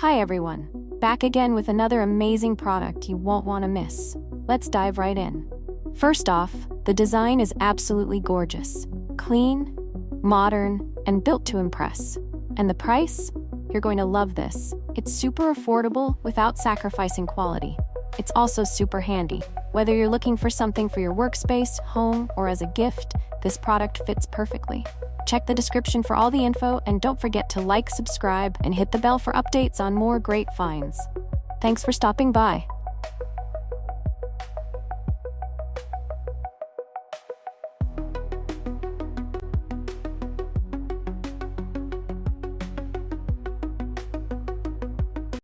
Hi everyone, back again with another amazing product you won't want to miss. Let's dive right in. First off, the design is absolutely gorgeous. Clean, modern, and built to impress. And the price? You're going to love this. It's super affordable without sacrificing quality. It's also super handy. Whether you're looking for something for your workspace, home, or as a gift, this product fits perfectly. Check the description for all the info, and don't forget to like, subscribe, and hit the bell for updates on more great finds. Thanks for stopping by.